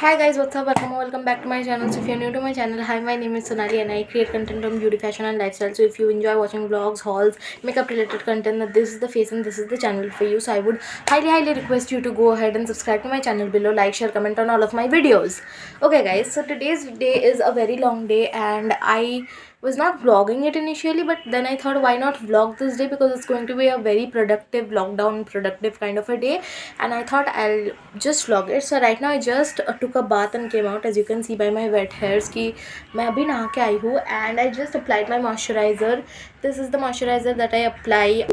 Hi guys, what's up? Welcome back to my channel. So if you're new to my channel, hi, my name is Sonali and I create content on beauty, fashion and lifestyle. So if you enjoy watching vlogs, hauls, makeup related content, then this is the face and this is the channel for you. So I would highly request you to go ahead and subscribe to my channel below, like, share, comment on all of my videos. Okay guys, so today's day is a very long day and I was not vlogging it initially, but then I thought why not vlog this day, because it's going to be a very productive lockdown productive kind of a day, and I thought I'll just vlog it. So right now I just took a bath and came out, as you can see by my wet hairs कि मैं अभी नहा के आई हूँ, and I just applied my moisturizer. This is the moisturizer that I apply,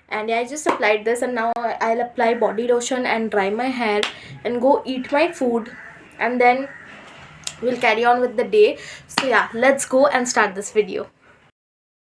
and I just applied this, and now I'll apply body lotion and dry my hair and go eat my food, and then we'll carry on with the day. So yeah, let's go and start this video.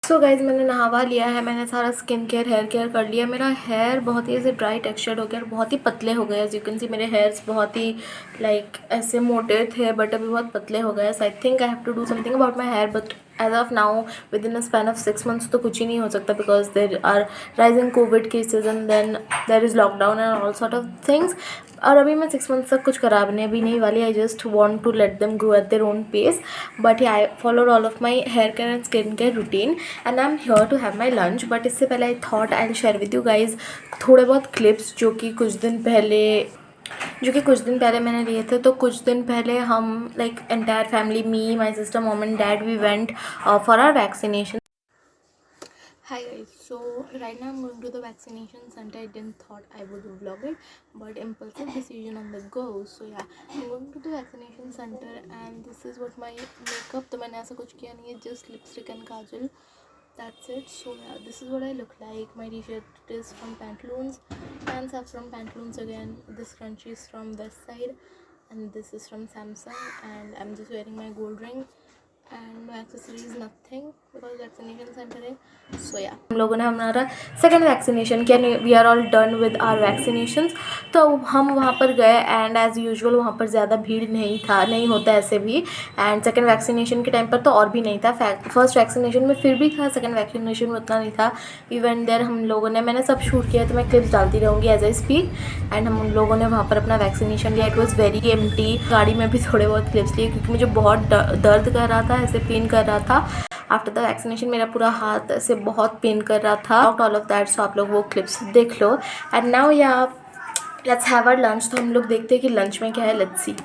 So guys, मैंने नहावा लिया है, मैंने सारा skin care hair care कर लिया. मेरा hair बहुत ही ऐसे ड्राई टेक्सचर्ड हो गया और बहुत ही पतले हो गए. एज यू कैन सी मेरे हेयर्स बहुत ही लाइक ऐसे मोटे थे बट अभी बहुत पतले हो गए. So I think I have to do something about my hair, but as of now within a span of 6 months तो कुछ ही नहीं हो सकता, because there are rising Covid cases and then there is lockdown and all sort of things. और अभी मैं 6 months तक कुछ खराबने भी नहीं वाली. I just want to let them grow at their own pace, but I followed all of my hair care and skin care routine and I am here to have my lunch. But इससे पहले I thought I will share with you guys थोड़े बहुत clips जो कि कुछ दिन पहले मैंने लिए थे. तो कुछ दिन पहले हम like entire family, me, my sister, mom and dad, we went for our vaccination. Hi guys, so right now I'm going to the vaccination center. I didn't thought I would vlog it, but impulsive decision on the go. So yeah, I'm going to the vaccination center and this is what my makeup. तो मैंने ऐसा कुछ किया नहीं है, just lipstick and kajal. That's it. So yeah, this is what I look like. My t-shirt is from Pantaloons, pants are from Pantaloons again. This scrunchie is from West Side, and this is from Samsung. And I'm just wearing my gold ring. And no accessories nothing because vaccination centre है. So yeah हम लोगों ने हमारा second vaccination किया. We are all done with our vaccinations. तो हम वहाँ पर गए एंड एज़ यूजुअल वहाँ पर ज़्यादा भीड़ नहीं होता ऐसे भी. एंड सेकंड वैक्सीनेशन के टाइम पर तो और भी नहीं था. फर्स्ट वैक्सीनेशन में फिर भी था, सेकंड वैक्सीनेशन में उतना नहीं था. इवन देर हम लोगों ने, मैंने सब शूट किया तो मैं क्लिप्स डालती रहूँगी एज आई स्पीक. एंड हम लोगों ने वहाँ पर अपना वैक्सीनेशन लिया. It was very empty. गाड़ी में भी थोड़े बहुत क्लिप्स लिए क्योंकि मुझे बहुत दर्द कर रहा था, ऐसे पेन कर रहा था. आफ्टर द वैक्सीनेशन मेरा पूरा हाथ ऐसे बहुत पेन कर रहा था. All of that. सो आप लोग वो क्लिप्स देख लो. एंड नाउ या लेट्स हैव आवर लंच. तो हम लोग देखते हैं कि लंच में क्या है. Let's see.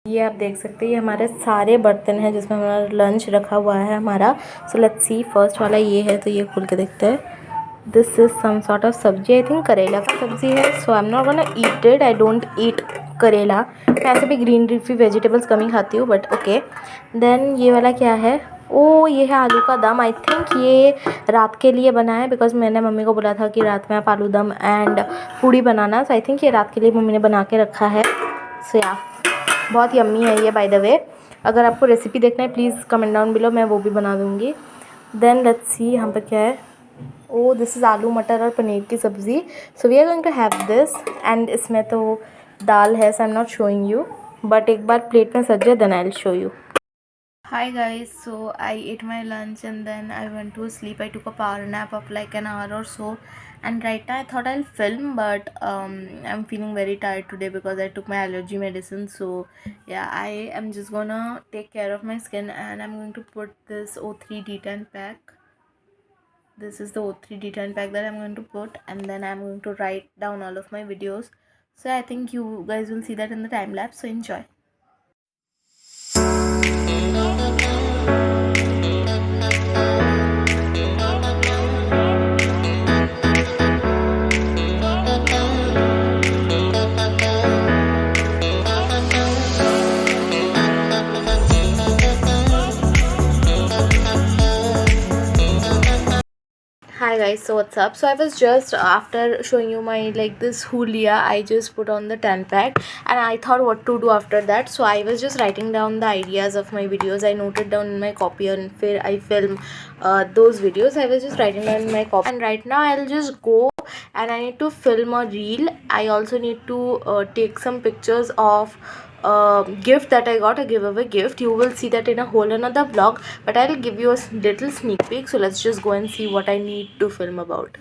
ये आप देख सकते हैं, ये हमारे सारे बर्तन हैं जिसमें हमारा लंच रखा हुआ है हमारा. So let's see. फर्स्ट वाला ये है, तो ये खोल के देखते हैं. This is some sort of sabzi. I think करेला का सब्जी है. So I am not gonna eat it. I don't eat karela. मैं ऐसे भी ग्रीन लीफी वेजिटेबल्स कम ही खाती हूँ, बट ओके. देन ये वाला क्या है? ओ, ये है आलू का दम. आई थिंक ये रात के लिए बना है, बिकॉज मैंने मम्मी को बोला था कि रात में आप आलू them and puri banana. So I think ये रात के लिए मम्मी ने बना के रखा है. सो या बहुत यम्मी है ये, बाय द वे. अगर आपको रेसिपी देखना है प्लीज़ कमेंट डाउन बिलो, मैं वो भी बना दूँगी. देन लेट्स सी यहाँ पर क्या है. ओ, दिस इज़ आलू मटर और पनीर की सब्ज़ी. So we are going to have this. And इसमें तो दाल है, so I am not showing you, but एक बार प्लेट में सज जाए then I will show you. Hi guys, so I ate my lunch and then I went to sleep. I took a power nap of like an hour or so, and right now I thought I'll film, but I'm feeling very tired today because I took my allergy medicine. So yeah, I am just gonna take care of my skin and I'm going to put this O3 D10 pack. This is the O3 D10 pack that I'm going to put, and then I'm going to write down all of my videos. So I think you guys will see that in the time lapse, so enjoy. Hi guys, so what's up? So I was just after showing you my like this Hulia, I just put on the 10 pack and I thought what to do after that. So I was just writing down the ideas of my videos. I noted down in my copy and I film those videos. I was just writing down in my copy, and right now I'll just go and I need to film a reel. I also need to take some pictures of gift that I got, a giveaway gift. You will see that in a whole another vlog, but I'll give you a little sneak peek. So let's just go and see what I need to film about.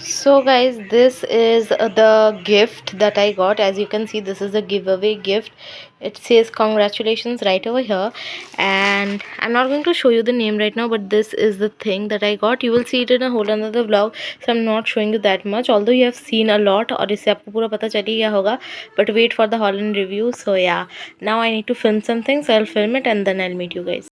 So guys, this is the gift that I got. As you can see, this is a giveaway gift. It says congratulations right over here, and I'm not going to show you the name right now, but this is the thing that I got. You will see it in a whole another vlog, so I'm not showing you that much, although you have seen a lot और इससे आपको पूरा पता चल ही गया होगा. But wait for the haul and review. So yeah, now I need to film some things, so I'll film it and then I'll meet you guys.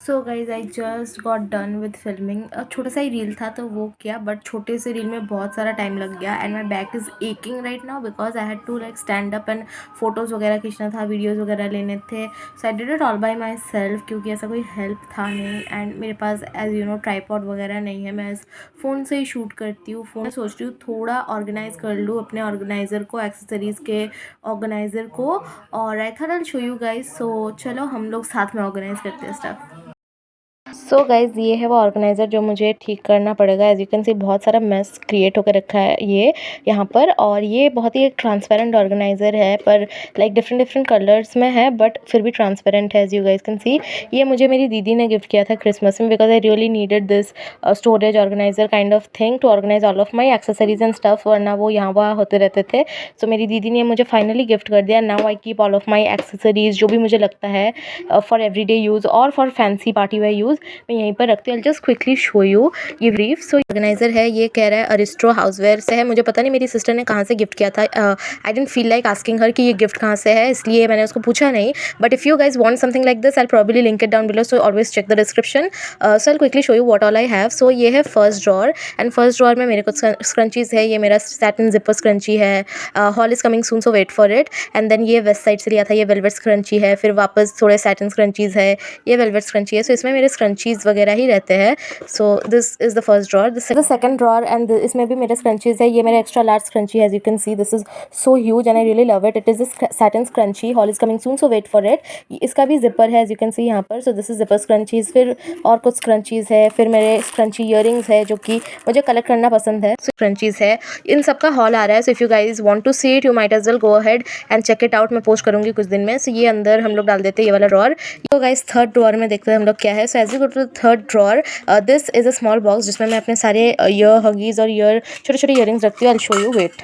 So guys I just got done with filming. छोटा सा ही reel था तो वो किया, but छोटे से reel में बहुत सारा टाइम लग गया and my back is aching right now because I had to like stand up and photos वगैरह खींचना था, वीडियोज़ वगैरह लेने थे. So I did it all by myself क्योंकि ऐसा कोई हेल्प था नहीं एंड मेरे पास एज यू नो ट्राईपॉड वगैरह नहीं है. मैं इस फ़ोन से ही शूट करती हूँ. फ़ोन सोच रही हूँ थोड़ा ऑर्गेनाइज़ कर लूँ अपने ऑर्गेनाइज़र को, एक्सेसरीज़ के ऑर्गेनाइज़र को, और I thought I show you guys. So चलो हम लोग साथ में ऑर्गेनाइज़ करते हैं स्टफ. सो गाइज़, ये है वो ऑर्गेनाइज़र जो मुझे ठीक करना पड़ेगा. एज यू कैन सी बहुत सारा मेस क्रिएट होकर रखा है ये यहाँ पर, और ये बहुत ही एक ट्रांसपेरेंट ऑर्गेनाइज़र है, पर लाइक डिफरेंट डिफरेंट कलर्स में है बट फिर भी ट्रांसपेरेंट है. As you guys can see, ये मुझे मेरी दीदी ने गिफ्ट किया था क्रिसमस में because I really needed this storage organiser kind of thing to organise all of my accessories and stuff, वरना वो यहाँ वहाँ होते रहते थे. सो मेरी दीदी ने मुझे फाइनली गिफ्ट कर दिया. Now I keep all of my accessories जो भी मुझे लगता है फॉर एवरी डे यूज़ और for fancy party wear use मैं यहीं पर रखती हूँ. जस्ट क्विकली शो यू ये ब्रीफ. सो ऑर्गेनाइजर है, ये कह रहा है अरिस्ट्रो हाउसवेयर से है. मुझे पता नहीं मेरी सिस्टर ने कहाँ से गिफ्ट किया था. I didn't feel like asking her कि ये गिफ्ट कहाँ से है, इसलिए मैंने उसको पूछा नहीं. But if you guys want something like this I probably link it down below, so always check the description. So I quickly show you what all I have. So ये है first drawer, and first drawer में मेरे कुछ scrunchies है. ये मेरा satin zipper scrunchie है. Haul is coming soon, so wait for it. And then ये वेस्ट साइड से लिया था, ये वेलवेट स्क्रंची है. फिर वापस थोड़े सैटिन स्क्रंचीज़ है, ये वेलवेट स्क्रंची है. सो इसमें मेरे स्क्रंचीज़ वगैरह ही रहते हैं. So this is the first drawer. This is the second drawer, and इसमें भी मेरे स्क्रंचीज है. ये मेरा एक्स्ट्रा लार्ज स्क्रंची है. As you can see this is so huge and I really love it. It is satin scrunchie. Haul is coming soon, so wait for it. इसका भी zipper है एज यू कैन सी यहाँ पर. सो this is zipper scrunchies. फिर और कुछ scrunchies है. फिर मेरे स्क्रंची ईयरिंग्स है जो कि मुझे कलेक्ट करना पसंद है. स्क्रंचीज़ है. इन सब का हॉल आ रहा है. So if you guys want to see it you might as well go ahead and check it out. मैं पोस्ट करूँगी कुछ दिन में. सो ये अंदर हम लोग डाल देते हैं ये वाला ड्रॉर. तो गाइज थर्ड ड्रॉर में देखते हैं हम लोग क्या है. So as you go to the third drawer, this is a small box जिसमें मैं अपने सारे ईयर हगीज़ और छोटे छोटे ईयरिंग्स रखती हूँ. I show you wait.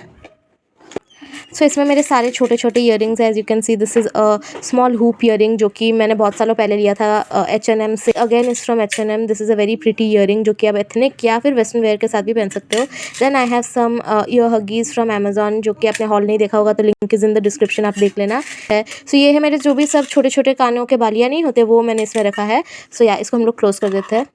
So इसमें मेरे सारे छोटे छोटे ईयरिंग्स हैं. As you can see this is a small hoop earring जो कि मैंने बहुत सालों पहले लिया था H&M से. Again is from H&M. This is a very pretty earring जो कि आप एथनिक या फिर वेस्टर्न वेयर के साथ भी पहन सकते हो. Then I have some ear huggies from Amazon जो कि आपने हॉल नहीं देखा होगा तो link is in the description, आप देख लेना है. सो ये है मेरे जो भी सब छोटे छोटे कानों के बालियाँ नहीं होते वो मैंने इसमें रखा है. सो या इसको हम लोग क्लोज कर देते हैं.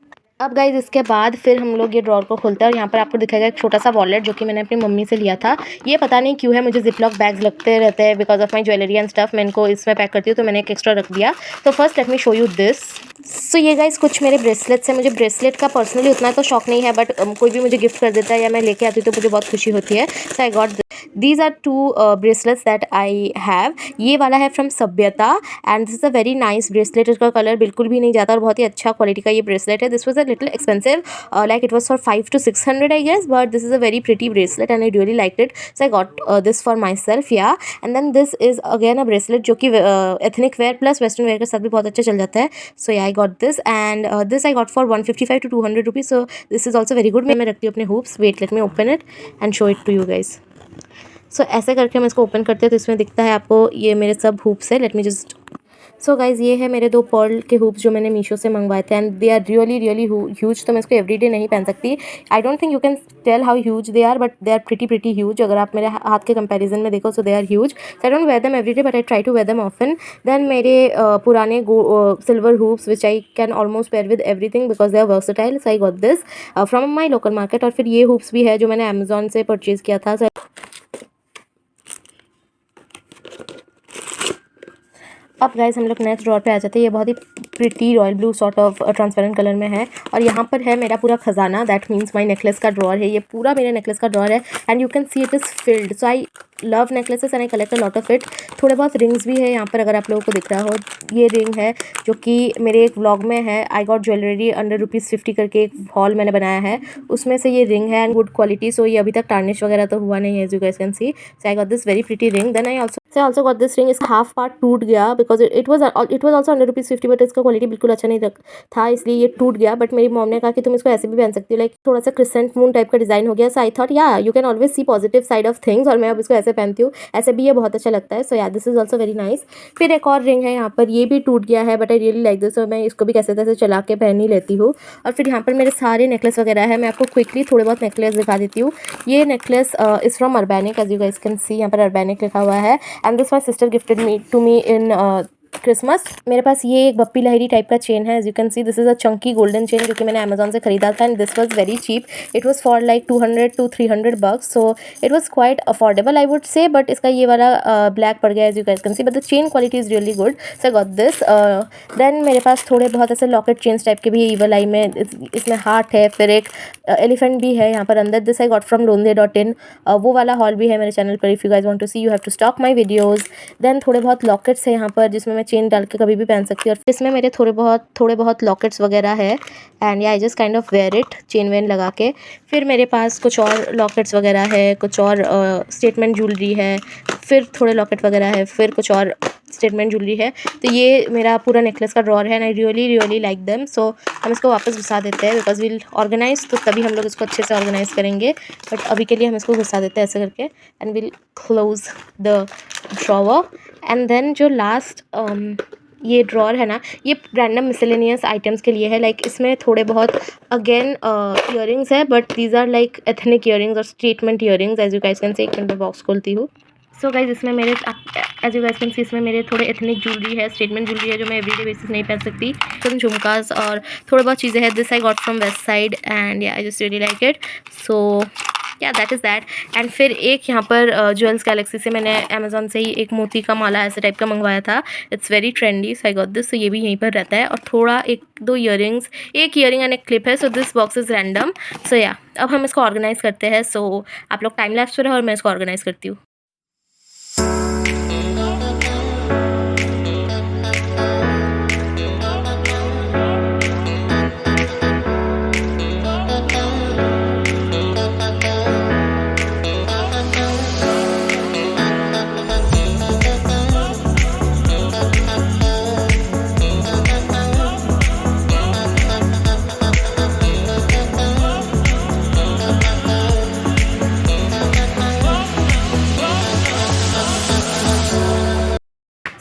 अब गाइज इसके बाद फिर हम लोग ये ड्रॉर को खोलते हैं और यहाँ पर आपको दिखाएगा एक छोटा सा वॉलेट जो कि मैंने अपनी मम्मी से लिया था. ये पता नहीं क्यों है, मुझे जिपलॉक बैग्स लगते रहते हैं because of my jewellery and stuff. मैं इनको इसमें पैक करती हूँ तो मैंने एक एक्स्ट्रा रख दिया. तो first let me show you this. So ये गाइज कुछ मेरे ब्रेसलेट्स हैं. मुझे ब्रेसलेट का पर्सनली उतना तो शौक नहीं है, बट कोई भी मुझे गिफ्ट कर देता है या मैं लेके आती हूँ तो मुझे बहुत खुशी होती है. So I got these are two bracelets that I have. ये वाला है from Sabhyata and this is a very nice bracelet. इसका कलर बिल्कुल भी नहीं जाता और बहुत ही अच्छा क्वालिटी का ये ब्रेसलेट है. This was a little expensive, like it was for 500 to 600 I guess, but this is a very pretty bracelet and I really liked it, so I got this for myself. Yeah, and then this is again a bracelet जो कि ethnic wear plus western wear के साथ भी बहुत अच्छा चल जाता है. So yeah, I got this and this I got for 155 to 200 rupees. So this is also very good. मैं रखती हूँ अपने hoops. Wait, let me open it and show it to you guys. So ऐसे करके हम इसको open करते हैं तो इसमें दिखता है आपको ये मेरे सब hoops है. Let me just. So guys ये है मेरे 2 पर्ल के हुप्स जो मैंने मीशो से मंगवाए थे and they are really really huge. तो मैं इसको एवरीडे नहीं पहन सकती. I don't think you can tell how huge they are, but they are pretty huge. अगर आप मेरे हाथ के कंपैरिजन में देखो so they are huge. So I don't wear them everyday but I try to wear them often. Then मेरे पुराने silver hoops which I can almost pair with everything because they are versatile. So I got this from my local market. और फिर ये hoops भी है जो मैंने Amazon से परचेज़ किया था. अब गाइस हम लोग नेक्स्ट ड्रॉर पे आ जाते हैं. ये बहुत ही pretty royal blue sort of transparent colour में है और यहाँ पर है मेरा पूरा खजाना. दैट मीन्स माई नेकलेस का ड्रॉर है. ये पूरा मेरे नेकलेस का ड्रॉर है and you can see it is filled. So I love necklaces and I collect a lot of it. थोड़े बहुत रिंग्स भी है यहाँ पर अगर आप लोगों को दिख रहा हो. ये रिंग है जो कि मेरे एक व्लॉग में है. आई गॉट ज्वेलरी अंडर ₹50 करके एक हॉल मैंने बनाया है, उसमें से ये रिंग है एंड गुड क्वालिटी. सो ये अभी तक टार्निश वगैरह तो हुआ नहीं है as you guys can see. So I got this very pretty ring. Then I also so I also got this ring. इसका हाफ पार्ट टूट गया because it was also ₹150, but इसका क्वालिटी बिल्कुल अच्छा नहीं था, इसलिए ये टूट गया। बट मेरी मॉम ने कहा कि तुम इसको ऐसे भी पहन सकती हो, लाइक थोड़ा सा क्रिसेंट मून टाइप का डिज़ाइन हो गया। सो आई थॉट या you can always see positive side of things, और मैं अब इसको ऐसे पहनती हूँ, ऐसे भी ये बहुत अच्छा लगता है। सो या this is also very nice. फिर एक और रिंग है यहाँ पर, ये भी टूट गया है, but I really like this, और मैं इसको भी कैसे तैसे चला के पहन ही लेती हूँ। और फिर यहाँ पर मेरे सारे नेकलेस वगैरह है, मैं आपको क्विकली थोड़े बहुत नेकलेस दिखा देती हूँ। ये necklace is from Urbanic, as you guys can see, यहाँ पर अर्बैनिक लिखा हुआ है। And this my sister gifted me to me in Christmas. मेरे पास ये एक बप्पी लहरी टाइप का चेन है, as you can see this is a chunky golden chain, जो कि मैंने अमेजोन से खरीदा था, and this was very cheap. It was for like 200 to 300 bucks, so it was quite affordable I would say. But इसका ये वाला black पड़ गया, as you guys can see, but the chain quality is really good, so I got this. Then मेरे पास थोड़े बहुत ऐसे लॉकेट चेन्स टाइप के भी है, ईवल आई में, इसमें हार्ट है, फिर एक एलिफेंट भी है यहाँ पर अंदर। This I got from lonely.in, वो वाला हॉल भी है मेरे चैनल पर, if you guys want to see you have to stalk my videos. Then थोड़े बहुत लॉकेट्स है यहाँ पर, जिसमें मैं चेन डाल के कभी भी पहन सकती हूँ, और इसमें मेरे थोड़े बहुत लॉकेट्स वगैरह है, and yeah I just kind of wear it chain वेन लगा के। फिर मेरे पास कुछ और लॉकेट्स वगैरह है, कुछ और स्टेटमेंट ज्वेलरी है, फिर थोड़े लॉकेट वगैरह है, फिर कुछ और स्टेटमेंट ज्वेलरी है। तो ये मेरा पूरा नेकलेस का ड्रॉर है, and I really like them. So हम इसको वापस घुसा देते हैं, बिकॉज विल ऑर्गेनाइज, तो तभी हम लोग इसको अच्छे से ऑर्गेनाइज करेंगे। बट अभी के लिए हम इसको घुसा देते हैं ऐसे करके, and will close the drawer. And then जो लास्ट ये ड्रॉर है ना, ये रैंडम मिसलेनियस आइटम्स के लिए है, लाइक इसमें थोड़े बहुत अगेन ईयरिंग्स है, but these are like ethnic earrings और statement earrings, as you guys can see. एक मिनट में बॉक्स खोलती हूँ। सो गाइज इसमें मेरे as you guys can see, इसमें मेरे थोड़े एथनिक ज्वेलरी है, स्टेटमेंट ज्वेलरी है, जो मैं एवरीडे बेसिस नहीं पहन सकती, कुछ झुमकास और थोड़ी बहुत चीज़ें हैं। This I got from Westside, and yeah I just really like it, so yeah that is that. And फिर एक यहाँ पर ज्वेल्स गैलेक्सी से मैंने अमेजोन से ही एक मोती का माला ऐसे टाइप का मंगवाया था, it's very trendy, so I got this. तो ये भी यहीं पर रहता है, और थोड़ा एक दो ईयरिंग्स, एक ईयरिंग एंड एक क्लिप है। So this box is random. So yeah अब हम इसको ऑर्गेनाइज करते हैं। सो आप लोग टाइम लैप्स पर है और मैं इसको ऑर्गेनाइज करती हूँ।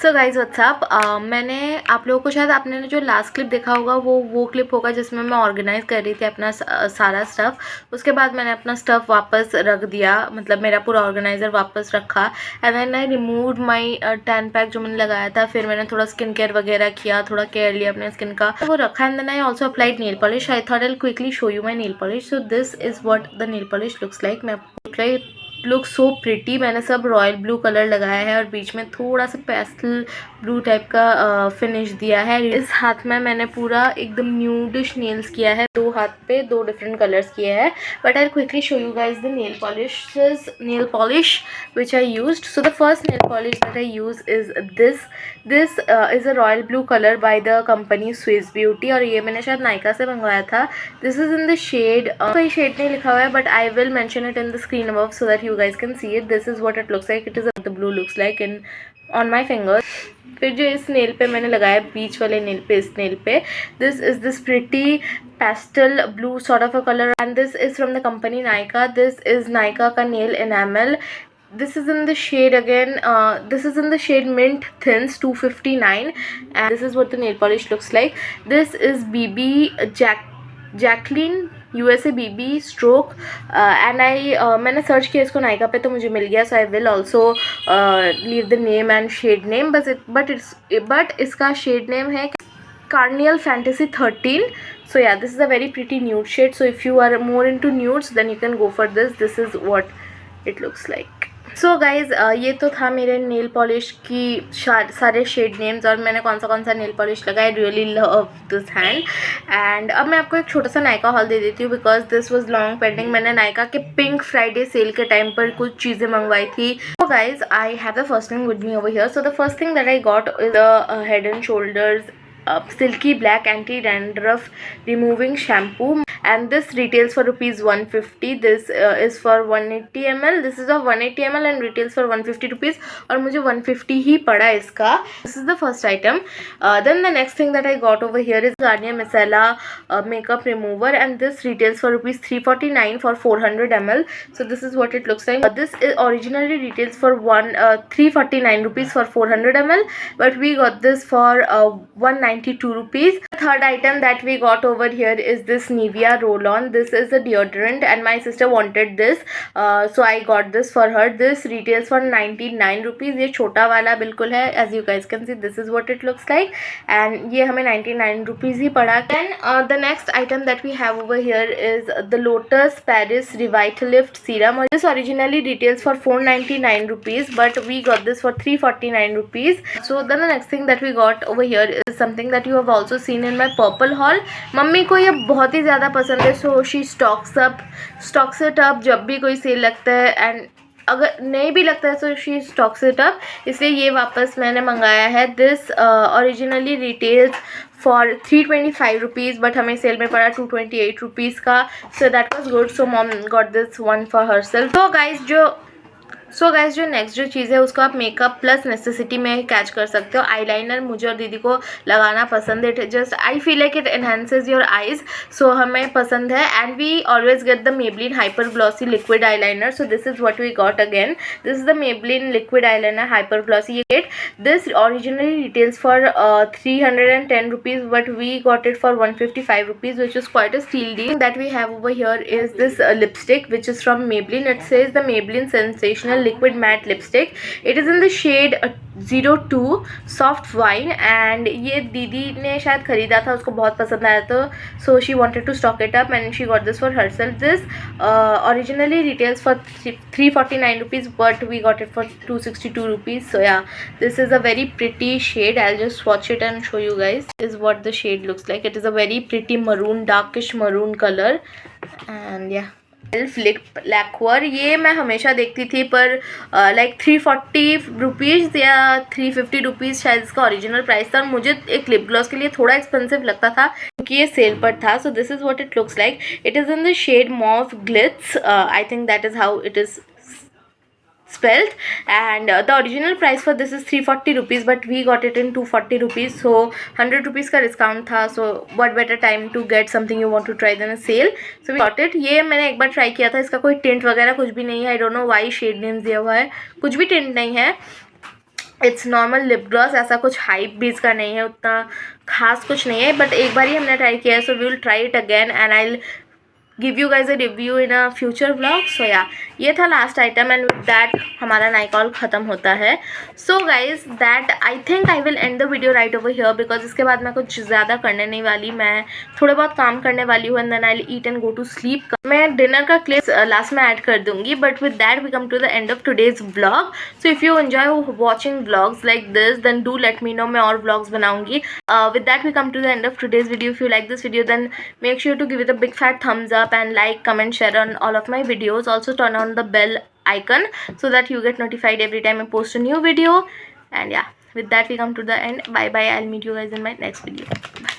सो गाइज़ व्हाट्सअप, मैंने आप लोगों को, शायद आपने जो लास्ट क्लिप देखा होगा वो क्लिप होगा जिसमें मैं ऑर्गेनाइज़ कर रही थी अपना सारा स्टफ़। उसके बाद मैंने अपना स्टफ़ वापस रख दिया, मतलब मेरा पूरा ऑर्गेनाइज़र वापस रखा, and then I removed my tan pack जो मैंने लगाया था। फिर मैंने थोड़ा स्किन केयर वगैरह किया, थोड़ा केयर लिया अपने स्किन का, तो वो रखा। And then I also applied nail polish. I thought I quickly show you my nail polish. So this is what the nail polish looks like. मैं लुक सो प्रिटी। मैंने सब रॉयल ब्लू कलर लगाया है, और बीच में थोड़ा सा pastel blue type का फिनिश दिया है। इस हाथ में मैंने पूरा एकदम न्यूडिश नेल्स किया है, दो हाथ पे दो डिफरेंट कलर्स किए हैं। But I quickly show you guys the nail polish which I used. So the first nail polish that I use is this is a royal blue color by the company Swiss Beauty, और ये मैंने शायद नायका से मंगवाया था। This is in the shade, कोई shade नहीं लिखा हुआ है, but I will mention it in the screen above so that you guys can see it. This is what it looks like. It is what the blue looks like in on my fingers. फिर जो इस nail पे मैंने लगाया, बीच वाले nail पे, इस nail पे, this is this pretty pastel blue sort of a color, and this is from the company Nykaa. This is Nykaa का nail enamel. This is in the shade again, this is in the shade Mint Thins 259, and this is what the nail polish looks like. This is BB Jacqueline USA BB stroke, and मैंने search किया इसको नायका पे तो मुझे मिल गया, so I will also leave the name and shade name, but इसका shade name है Carnival Fantasy 13. So yeah, this is a very pretty nude shade, so if you are more into nudes then you can go for this. This is what it looks like. So guys ये तो था मेरे nail polish की सारे shade names, और मैंने कौन सा नेल पॉलिश लगाया। आई really love this hand. And अब मैं आपको एक छोटा सा नायका हॉल दे देती हूँ, because this was long pending. मैंने नायका के पिंक फ्राइडे सेल के टाइम पर कुछ चीज़ें मंगवाई थी। So guys I have the first thing with me over here. So the first thing that I got is the head and shoulders silky black anti dandruff removing shampoo, and this retails for rupees 150. This is for 180 ml. This is of 180 ml and retails for 150 rupees, और मुझे 150 ही पड़ा इसका. This is the first item. Then the next thing that I got over here is Garnier Micellar makeup remover, and this retails for rupees 349 for 400 ml. So this is what it looks like. This is originally retails for 349 rupees for 400 ml, but we got this for 192 rupees. The third item that we got over here is this Nivea roll-on. This is a deodorant and my sister wanted this, so I got this for her. This retails for 99 rupees. ये छोटा वाला बिल्कुल है, as you guys can see. This is what it looks like, and ये हमें 99 rupees ही पड़ा. Then the next item that we have over here is the Lotus Paris Revitalift serum. This originally retails for 499 rupees, but we got this for 349 rupees. So then the next thing that we got over here is something that you have also seen in my purple haul. Mummy को ये बहुत ही ज़्यादा पसंद है, so she stocks it up जब भी कोई cell लगता है, and अगर नहीं भी लगता है so she stocks it up. इसलिए ये वापस मैंने मंगाया है. This originally retails for 325 rupees, but हमें सेल में पड़ा 228 rupees का, so that was good. So mom got this one for herself. So guys जो नेक्स्ट जो चीज़ है उसको आप मेकअप प्लस नेसेसिटी में कैच कर सकते हो. आईलाइनर मुझे और दीदी को लगाना पसंद है. It just I feel like it enhances your eyes, so हमें पसंद है. And we always get the Maybelline hyper glossy liquid eyeliner. So this is what we got again. This is the Maybelline liquid eyeliner hyper glossy. ये get this originally retails for 310 rupees, but we got it for 155 rupees, which is quite a steal deal. That we have over here is this lipstick, which is from Maybelline. It says the Maybelline Sensational Liquid Matte Lipstick. It is in the shade 02 Soft Wine, and ये दीदी ने शायद खरीदा था, उसको बहुत पसंद आया, तो so she wanted to stock it up and she got this for herself. This originally retails for 349 rupees, but we got it for 262 rupees. So yeah, this is a very pretty shade. I'll just swatch it and show you guys. This is what the shade looks like. It is a very pretty maroon, darkish maroon color, and yeah. Self lip लैक्वर, ये मैं हमेशा देखती थी, पर like 340 rupees या 350 rupees शायद इसका original price था. मुझे एक लिप ग्लॉस के लिए थोड़ा एक्सपेंसिव लगता था क्योंकि ये सेल पर था. So this is what it looks like. It is in the shade mauve glitz. I think that is how it is spelled, and the original price for this is 340 rupees, but we got it in 240 rupees, so 100 rupees का discount था. so what better time to get something you want to try than a sale, so we got it. ये मैंने एक बार try किया था. इसका कोई tint वगैरह कुछ भी नहीं है. I don't know why shade names दिया हुआ है, कुछ भी टिंट नहीं है. It's normal lip gloss. ऐसा कुछ हाइप भी इसका नहीं है, उतना खास कुछ नहीं है, बट एक बार ही हमने ट्राई किया है, so we will try it again and I give you guys a review in a future vlog. So yeah, ये था last item, and with that हमारा नाइक हॉल ख़त्म होता है. So guys that I think I will and the video right over here, because इसके बाद मैं कुछ ज़्यादा करने नहीं वाली. मैं थोड़े बहुत काम करने वाली हूँ, and then I eat and go to sleep. मैं डिनर का क्लिप लास्ट में ऐड कर दूँगी, but with that we come to the end of today's vlog. So if you enjoy watching vlogs like this, then do let me know. मैं और vlogs बनाऊँगी. With that we come to the end of today's video. If you like this video, then make sure to give it a big fat thumbs up and like, comment, share on all of my videos. Also turn on the bell icon so that you get notified every time I post a new video. And yeah, with that we come to the end. Bye bye. I'll meet you guys in my next video. Bye.